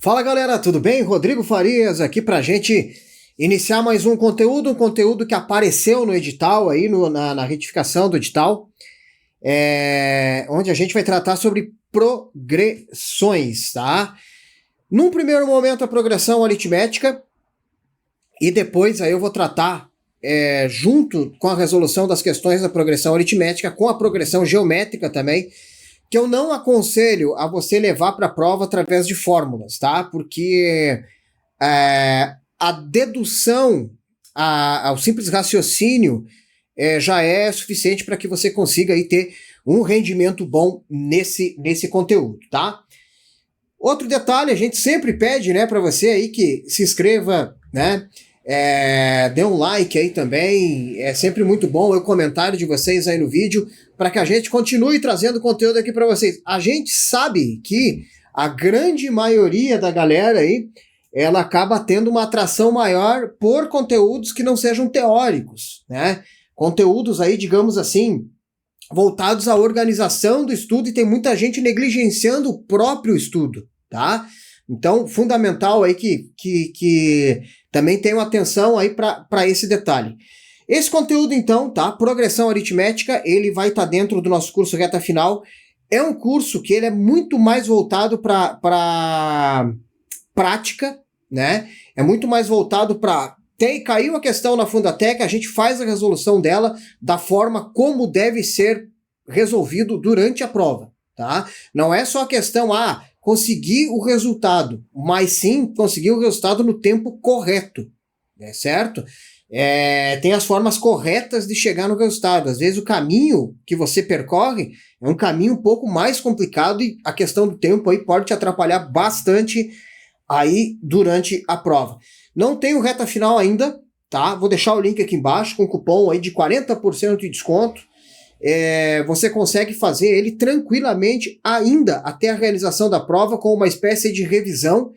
Fala galera, tudo bem? Rodrigo Farias aqui pra gente iniciar mais um conteúdo que apareceu no edital aí, na retificação do edital, onde a gente vai tratar sobre progressões, tá? Num primeiro momento a progressão aritmética e depois aí eu vou tratar junto com a resolução das questões da progressão aritmética com a progressão geométrica também, que eu não aconselho a você levar para a prova através de fórmulas, tá? Porque a dedução, o simples raciocínio já é suficiente para que você consiga aí ter um rendimento bom nesse conteúdo, tá? Outro detalhe, a gente sempre pede, né, para você aí que se inscreva, né? Dê um like aí também, é sempre muito bom o comentário de vocês aí no vídeo, para que a gente continue trazendo conteúdo aqui para vocês. A gente sabe que a grande maioria da galera aí, ela acaba tendo uma atração maior por conteúdos que não sejam teóricos, né? Conteúdos aí, digamos assim, voltados à organização do estudo, e tem muita gente negligenciando o próprio estudo, tá? Então, fundamental aí que também tenham atenção aí para esse detalhe. Esse conteúdo, então, tá? Progressão aritmética, ele vai estar dentro do nosso curso Reta Final. É um curso que ele é muito mais voltado para prática, né? É muito mais voltado para... Caiu a questão na Fundatec, a gente faz a resolução dela da forma como deve ser resolvido durante a prova, tá? Não é só a questão, conseguir o resultado, mas sim conseguir o resultado no tempo correto, certo? Tem as formas corretas de chegar no resultado. Às vezes o caminho que você percorre é um caminho um pouco mais complicado e a questão do tempo aí pode te atrapalhar bastante aí durante a prova. Não tenho Reta Final ainda, tá? Vou deixar o link aqui embaixo com cupom aí de 40% de desconto. Você consegue fazer ele tranquilamente ainda até a realização da prova com uma espécie de revisão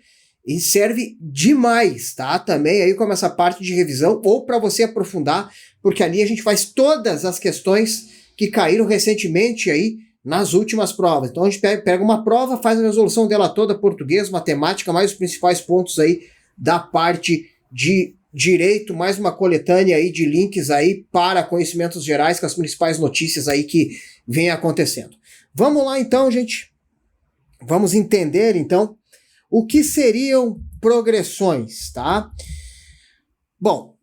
e serve demais, tá? Também aí com essa parte de revisão ou para você aprofundar, porque ali a gente faz todas as questões que caíram recentemente aí nas últimas provas. Então a gente pega uma prova, faz a resolução dela toda, português, matemática, mais os principais pontos aí da parte de direito, mais uma coletânea aí de links aí para conhecimentos gerais com as principais notícias aí que vem acontecendo. Vamos lá então, gente. Vamos entender então o que seriam progressões, tá? Bom,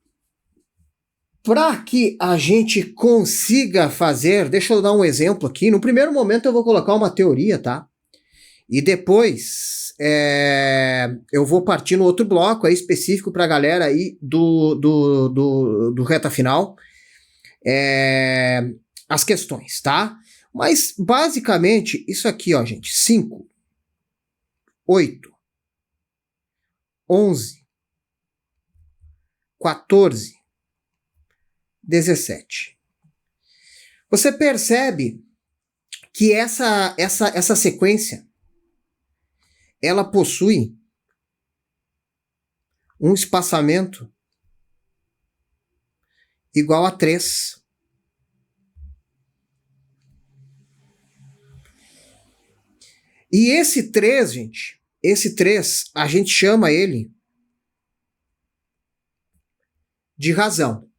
para que a gente consiga fazer, deixa eu dar um exemplo aqui. No primeiro momento eu vou colocar uma teoria, tá? E depois eu vou partir no outro bloco aí específico para a galera aí do Reta Final. As questões, tá? Mas basicamente isso aqui, ó, gente. 5, 8, 11, 14, 17. Você percebe que essa sequência ela possui um espaçamento igual a 3. E esse 3, gente, a gente chama ele de razão,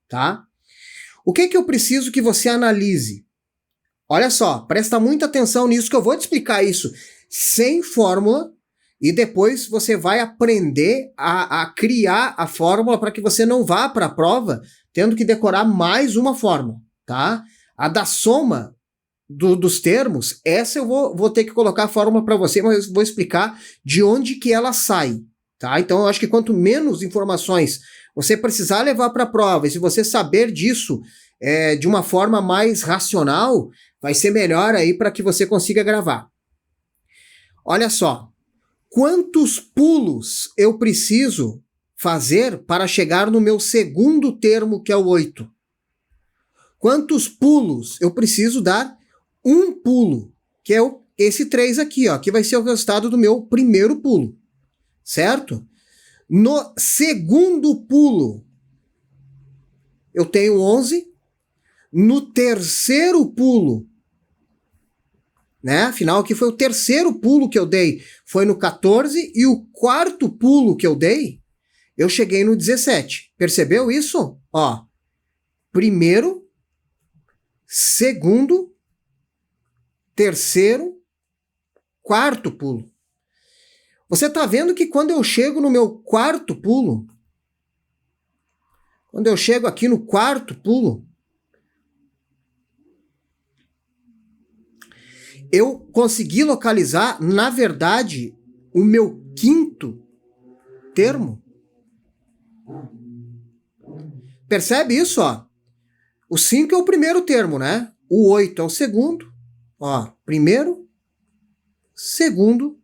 tá? O que eu preciso que você analise? Olha só, presta muita atenção nisso que eu vou te explicar isso sem fórmula e depois você vai aprender a criar a fórmula para que você não vá para a prova tendo que decorar mais uma fórmula, tá? A da soma dos termos, essa eu vou ter que colocar a fórmula para você, mas eu vou explicar de onde que ela sai, tá? Então eu acho que quanto menos informações você precisar levar para a prova, e se você saber disso de uma forma mais racional, vai ser melhor aí para que você consiga gravar. Olha só, quantos pulos eu preciso fazer para chegar no meu segundo termo, que é o 8? Quantos pulos eu preciso dar? Um pulo, que é esse 3 aqui, ó, que vai ser o resultado do meu primeiro pulo, certo? No segundo pulo, eu tenho 11. No terceiro pulo, né? Afinal, aqui foi o terceiro pulo que eu dei, foi no 14, e o quarto pulo que eu dei, eu cheguei no 17. Percebeu isso? Ó, primeiro, segundo, terceiro, quarto pulo. Você está vendo que quando eu chego no meu quarto pulo, quando eu chego aqui no quarto pulo, eu consegui localizar, na verdade, o meu quinto termo. Percebe isso, ó? O 5 é o primeiro termo, né? O 8 é o segundo. Ó, primeiro, segundo,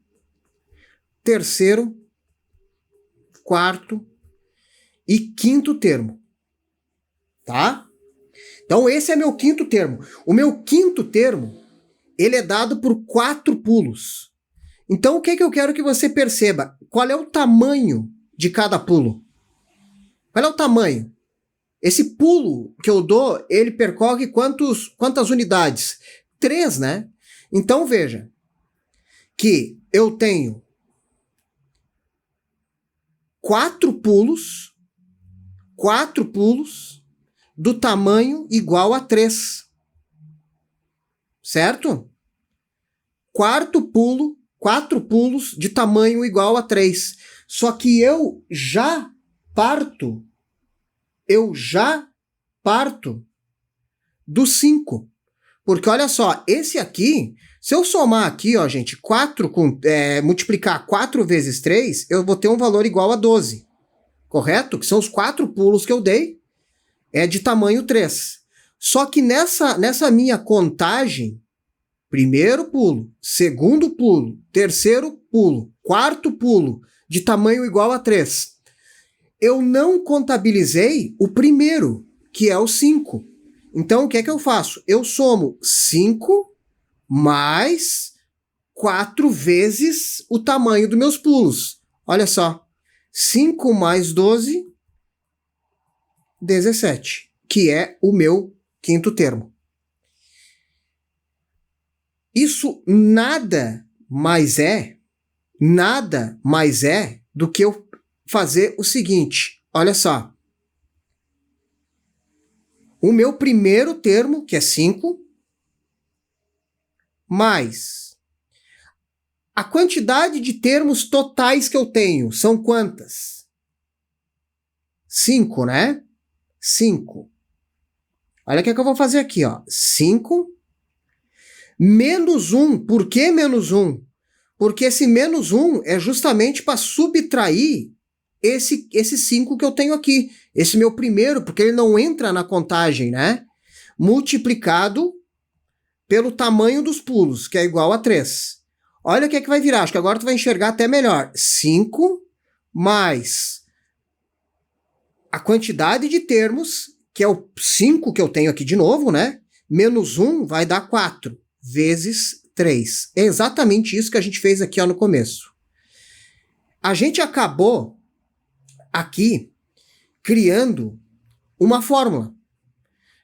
terceiro, quarto e quinto termo. Tá? Então esse é meu quinto termo. O meu quinto termo, ele é dado por 4 pulos. Então o que eu quero que você perceba? Qual é o tamanho de cada pulo? Qual é o tamanho? Esse pulo que eu dou, ele percorre quantas unidades? 3, né? Então veja que eu tenho 4 pulos do tamanho igual a 3. Certo? 4 pulos de tamanho igual a 3. Só que eu já parto do 5. Porque olha só, esse aqui, se eu somar aqui, ó, gente, multiplicar 4 vezes 3, eu vou ter um valor igual a 12. Correto? Que são os 4 pulos que eu dei, é de tamanho 3. Só que nessa minha contagem, primeiro pulo, segundo pulo, terceiro pulo, quarto pulo, de tamanho igual a 3, eu não contabilizei o primeiro, que é o 5. Então, o que é que eu faço? Eu somo 5 mais 4 vezes o tamanho dos meus pulos. Olha só. 5 mais 12, 17, que é o meu quinto termo. Isso nada mais é do que eu fazer o seguinte. Olha só. O meu primeiro termo, que é 5, mais a quantidade de termos totais que eu tenho. São quantas? 5, né? 5. Olha o que eu vou fazer aqui, ó. 5 menos 1. Por que menos 1? Porque esse menos 1 é justamente para subtrair esse 5 que eu tenho aqui. Esse meu primeiro, porque ele não entra na contagem, né? Multiplicado pelo tamanho dos pulos, que é igual a 3. Olha o que é que vai virar. Acho que agora tu vai enxergar até melhor. 5 mais a quantidade de termos, que é o 5 que eu tenho aqui de novo, né? Menos 1 vai dar 4 vezes 3. É exatamente isso que a gente fez aqui, ó, no começo. A gente acabou aqui criando uma fórmula.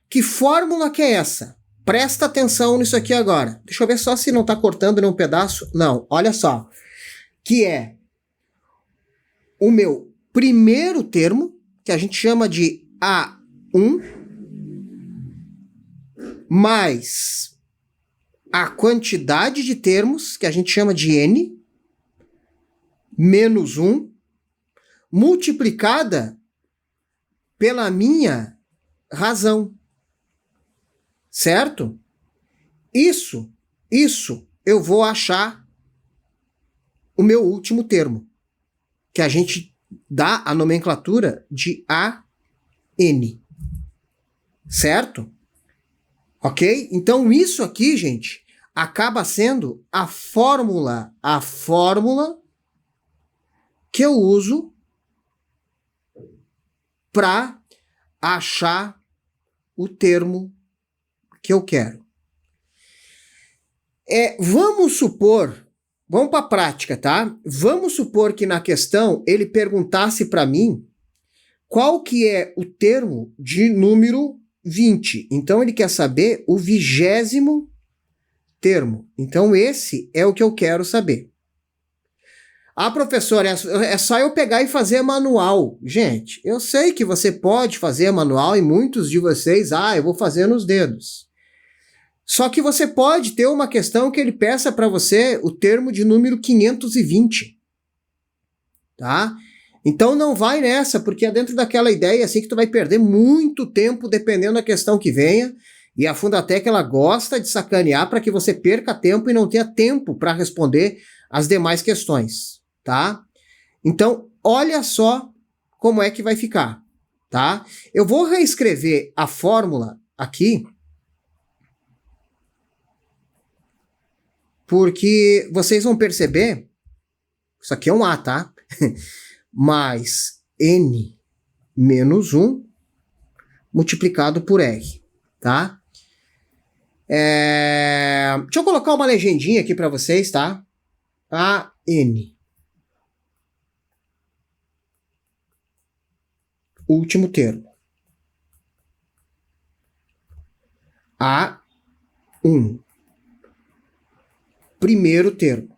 Que fórmula que é essa? Presta atenção nisso aqui agora. Deixa eu ver só se não está cortando nenhum pedaço. Não, olha só. Que é o meu primeiro termo, que a gente chama de A1, mais a quantidade de termos, que a gente chama de N, menos 1, multiplicada pela minha razão. Certo? Isso eu vou achar o meu último termo, que a gente dá a nomenclatura de AN. Certo? Ok? Então isso aqui, gente, acaba sendo a fórmula que eu uso para achar o termo que eu quero. Vamos para a prática, tá? Vamos supor que na questão ele perguntasse para mim qual que é o termo de número 20. Então ele quer saber o 20º termo. Então, esse é o que eu quero saber. Ah, professor, é só eu pegar e fazer manual. Gente, eu sei que você pode fazer manual e muitos de vocês, eu vou fazer nos dedos. Só que você pode ter uma questão que ele peça para você o termo de número 520. Tá? Então não vai nessa, porque é dentro daquela ideia assim que tu vai perder muito tempo dependendo da questão que venha. E a Fundatec, ela gosta de sacanear para que você perca tempo e não tenha tempo para responder as demais questões, tá? Então, olha só como é que vai ficar, tá? Eu vou reescrever a fórmula aqui, porque vocês vão perceber, isso aqui é um A, tá? Mais N menos 1 multiplicado por R, tá? Deixa eu colocar uma legendinha aqui para vocês, tá? AN. Último termo. A1. Primeiro termo.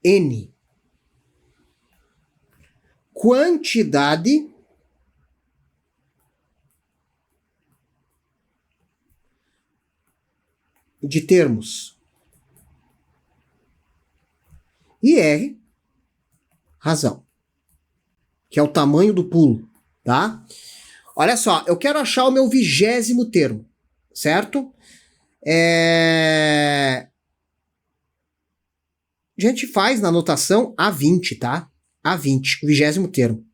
N. Quantidade de termos. E R, razão, que é o tamanho do pulo, tá? Olha só, eu quero achar o meu 20º termo, certo? A gente faz na notação A20, tá? A20, o 20º termo.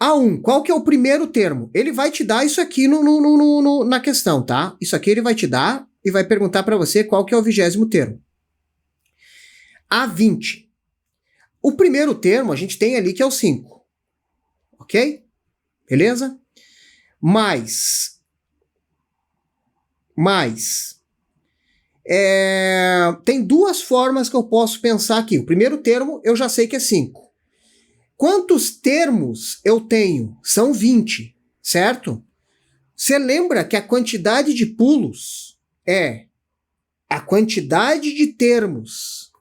A1, qual que é o primeiro termo? Ele vai te dar isso aqui na questão, tá? Isso aqui ele vai te dar e vai perguntar para você qual que é o 20º termo. A20. O primeiro termo a gente tem ali que é o 5. Ok? Beleza? Mais. Tem duas formas que eu posso pensar aqui. O primeiro termo eu já sei que é 5. Quantos termos eu tenho? São 20, certo? Você lembra que a quantidade de pulos é a quantidade de termos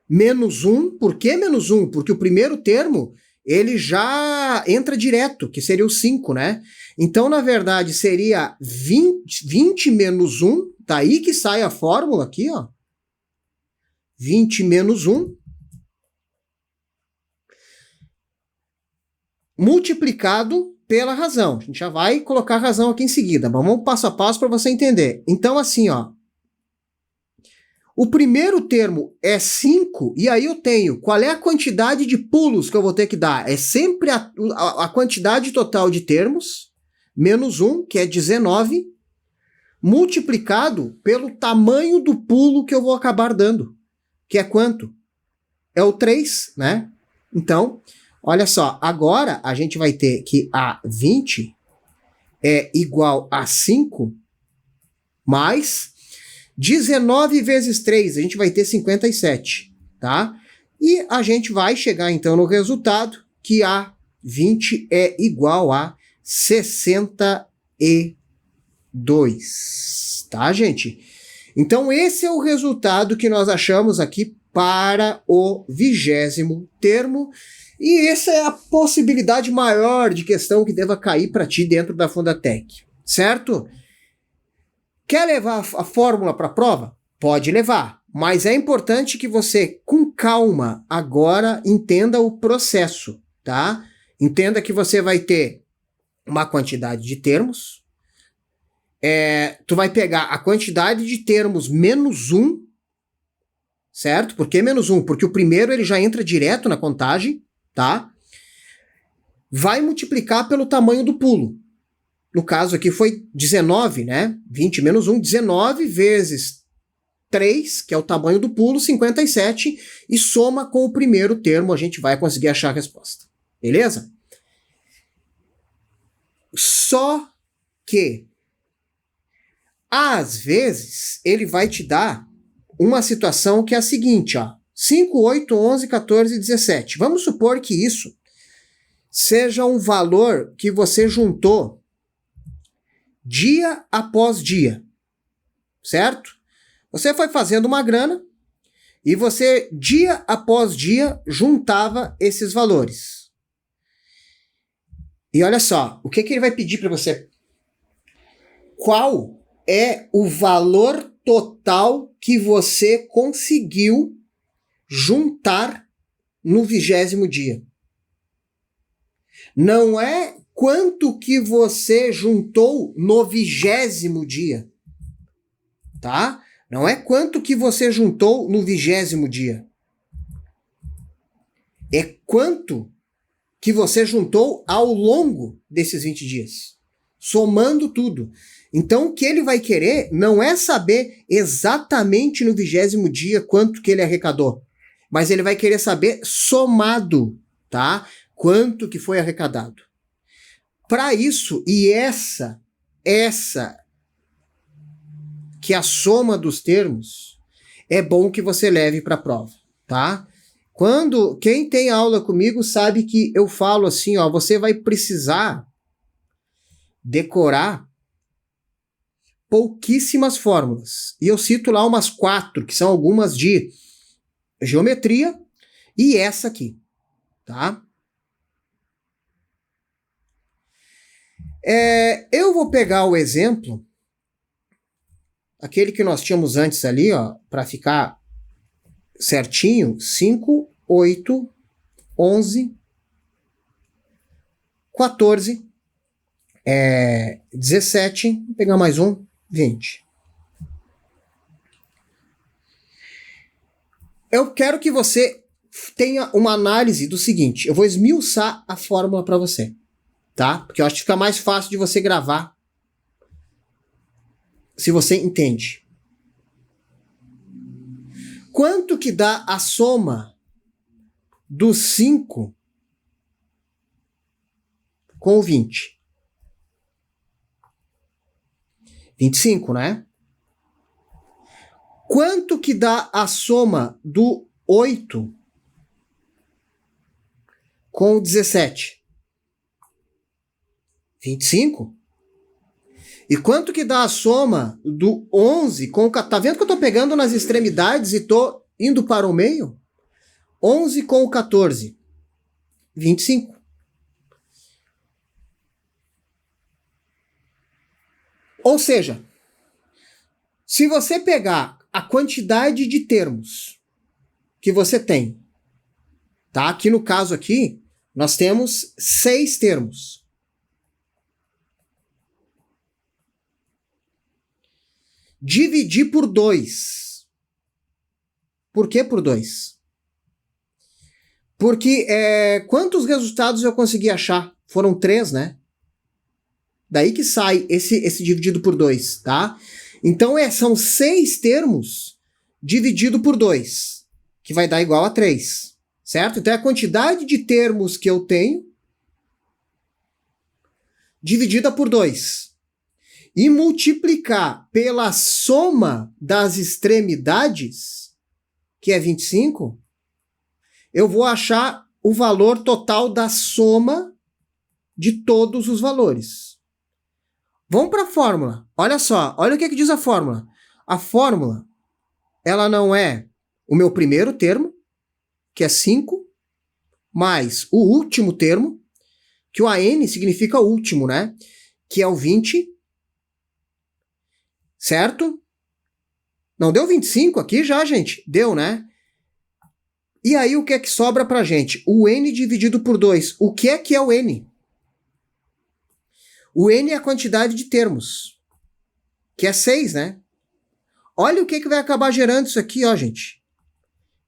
menos 1. Por que menos 1? Porque o primeiro termo, ele já entra direto, que seria o 5, né? Então, na verdade, seria 20 menos 1, tá aí que sai a fórmula aqui, ó. 20 menos 1, multiplicado pela razão. A gente já vai colocar a razão aqui em seguida, mas vamos passo a passo para você entender. Então, assim, ó, o primeiro termo é 5, e aí eu tenho qual é a quantidade de pulos que eu vou ter que dar? É sempre a quantidade total de termos, menos 1, que é 19, multiplicado pelo tamanho do pulo que eu vou acabar dando, que é quanto? É o 3, né? Então, olha só, agora a gente vai ter que A20 é igual a 5 mais 19 vezes 3, a gente vai ter 57, tá? E a gente vai chegar então no resultado que A20 é igual a 62, tá, gente? Então esse é o resultado que nós achamos aqui para o 20º termo. E essa é a possibilidade maior de questão que deva cair para ti dentro da Fundatec, certo? Quer levar a fórmula para a prova? Pode levar, mas é importante que você, com calma, agora entenda o processo, tá? Entenda que você vai ter uma quantidade de termos, tu vai pegar a quantidade de termos menos 1, certo? Por que menos 1? Porque o primeiro ele já entra direto na contagem, tá? Vai multiplicar pelo tamanho do pulo. No caso aqui foi 19, né? 20 menos 1, 19 vezes 3, que é o tamanho do pulo, 57, e soma com o primeiro termo, a gente vai conseguir achar a resposta. Beleza? Só que, às vezes, ele vai te dar uma situação que é a seguinte, ó. 5, 8, 11, 14, 17. Vamos supor que isso seja um valor que você juntou dia após dia, certo? Você foi fazendo uma grana e você, dia após dia, juntava esses valores. E olha só, o que ele vai pedir para você? Qual é o valor total que você conseguiu juntar no 20º dia? Não é quanto que você juntou no 20º dia, tá? Não é quanto que você juntou no 20º dia. É quanto que você juntou ao longo desses 20 dias, somando tudo. Então, o que ele vai querer não é saber exatamente no 20º dia quanto que ele arrecadou, mas ele vai querer saber somado, tá? Quanto que foi arrecadado. Para isso, e essa que é a soma dos termos, é bom que você leve para a prova, tá? Quem tem aula comigo sabe que eu falo assim, ó, você vai precisar decorar pouquíssimas fórmulas. E eu cito lá umas 4, que são algumas de geometria, e essa aqui, tá? Eu vou pegar o exemplo, aquele que nós tínhamos antes ali, ó, para ficar certinho, 5, 8, 11, 14, 17, vou pegar mais um, 20. Eu quero que você tenha uma análise do seguinte, eu vou esmiuçar a fórmula para você, tá? Porque eu acho que fica mais fácil de você gravar se você entende. Quanto que dá a soma dos 5 com o 20? 25, né? Quanto que dá a soma do 8 com o 17? 25. E quanto que dá a soma do 11 com o 14? Tá vendo que eu tô pegando nas extremidades e tô indo para o meio? 11 com o 14. 25. Ou seja, se você pegar a quantidade de termos que você tem, tá? Aqui no caso aqui, nós temos 6 termos. Dividir por 2. Por que por 2? Porque quantos resultados eu consegui achar? Foram 3, né? Daí que sai esse dividido por 2, tá? Então são 6 termos dividido por 2, que vai dar igual a 3, certo? Então é a quantidade de termos que eu tenho dividida por 2. E multiplicar pela soma das extremidades, que é 25, eu vou achar o valor total da soma de todos os valores. Vamos para a fórmula. Olha só, olha o que diz a fórmula. A fórmula, ela não é o meu primeiro termo, que é 5, mais o último termo, que o AN significa último, né? Que é o 20, certo? Não deu 25 aqui já, gente? Deu, né? E aí o que é que sobra pra gente? O N dividido por 2. O que é o N? O N é a quantidade de termos, que é 6, né? Olha o que vai acabar gerando isso aqui, ó, gente.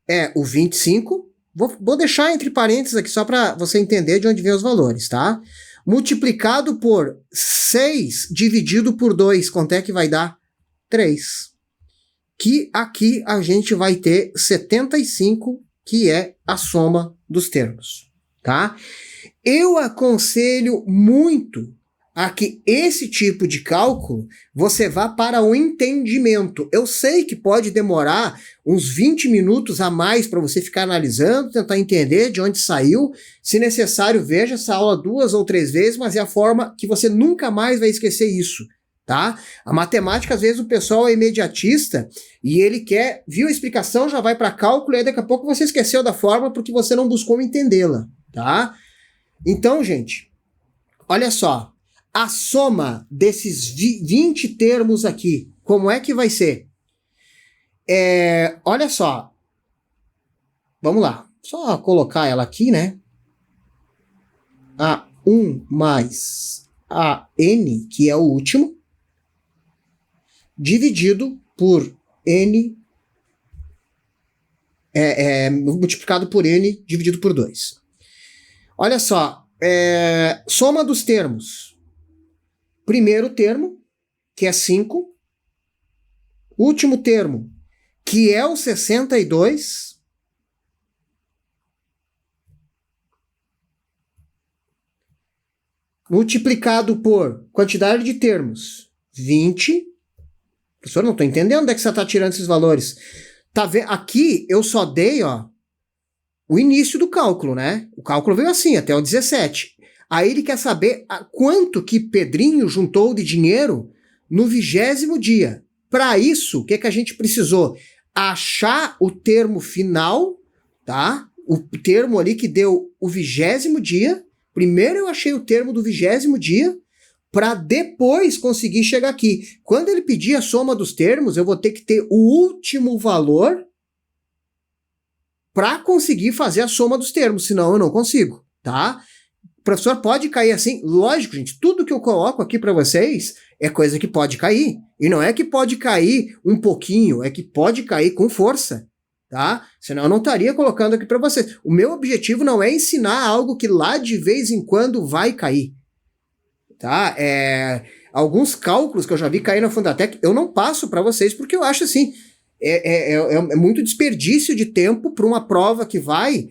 É o 25, vou deixar entre parênteses aqui só para você entender de onde vem os valores, tá? Multiplicado por 6 dividido por 2, quanto é que vai dar? 3. Que aqui a gente vai ter 75, que é a soma dos termos, tá? Eu aconselho muito a que esse tipo de cálculo você vá para o entendimento. Eu sei que pode demorar uns 20 minutos a mais para você ficar analisando, tentar entender de onde saiu. Se necessário, veja essa aula 2 ou 3 vezes, mas é a forma que você nunca mais vai esquecer isso, tá? A matemática, às vezes, o pessoal é imediatista e ele quer, viu a explicação, já vai para cálculo e aí daqui a pouco você esqueceu da fórmula porque você não buscou entendê-la, tá? Então, gente, olha só, a soma desses 20 termos aqui, como é que vai ser? Olha só, vamos lá, só colocar ela aqui, né? A1 mais a n, que é o último, dividido por n, multiplicado por n, dividido por 2. Olha só, soma dos termos. Primeiro termo, que é 5. Último termo, que é o 62. Multiplicado por quantidade de termos, 20. Professor, não estou entendendo onde é que você está tirando esses valores. Tá vendo? Aqui eu só dei, ó, o início do cálculo, né? O cálculo veio assim, até o 17. Aí ele quer saber quanto que Pedrinho juntou de dinheiro no 20º dia. Para isso, o que a gente precisou? Achar o termo final, tá? O termo ali que deu o 20º dia. Primeiro eu achei o termo do 20º dia, para depois conseguir chegar aqui. Quando ele pedir a soma dos termos, eu vou ter que ter o último valor para conseguir fazer a soma dos termos, senão eu não consigo, tá? O professor pode cair assim, lógico, gente, tudo que eu coloco aqui para vocês é coisa que pode cair, e não é que pode cair um pouquinho, é que pode cair com força, tá? Senão eu não estaria colocando aqui para vocês. O meu objetivo não é ensinar algo que lá de vez em quando vai cair, tá? Alguns cálculos que eu já vi cair na Fundatec, eu não passo para vocês porque eu acho assim, é muito desperdício de tempo para uma prova que vai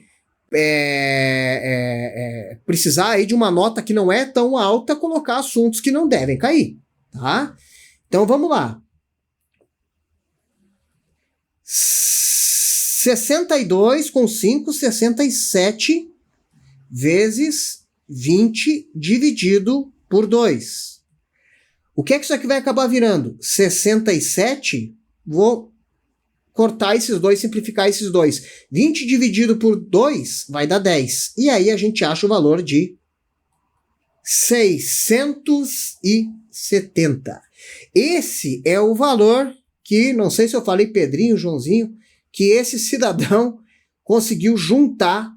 precisar aí de uma nota que não é tão alta, colocar assuntos que não devem cair, tá? Então vamos lá. 62 com 5, 67 vezes 20 dividido por 2. O que é que isso aqui vai acabar virando? 67, vou cortar esses dois, simplificar esses dois. 20 dividido por 2 vai dar 10. E aí a gente acha o valor de 670. Esse é o valor que, não sei se eu falei Pedrinho, Joãozinho, que esse cidadão conseguiu juntar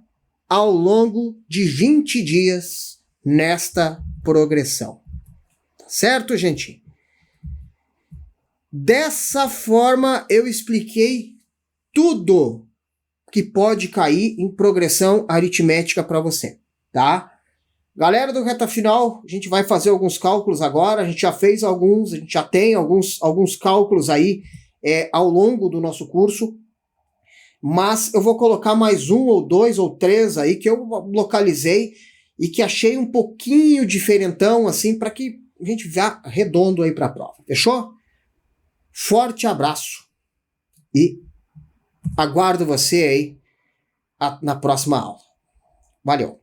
ao longo de 20 dias nesta progressão. Tá certo, gente? Dessa forma, eu expliquei tudo que pode cair em progressão aritmética para você, tá? Galera do Reta Final, a gente vai fazer alguns cálculos agora, a gente já fez alguns, a gente já tem alguns cálculos aí ao longo do nosso curso, mas eu vou colocar mais 1 ou 2 ou 3 aí que eu localizei e que achei um pouquinho diferentão, assim, para que a gente vá redondo aí para a prova, fechou? Forte abraço e aguardo você aí na próxima aula. Valeu!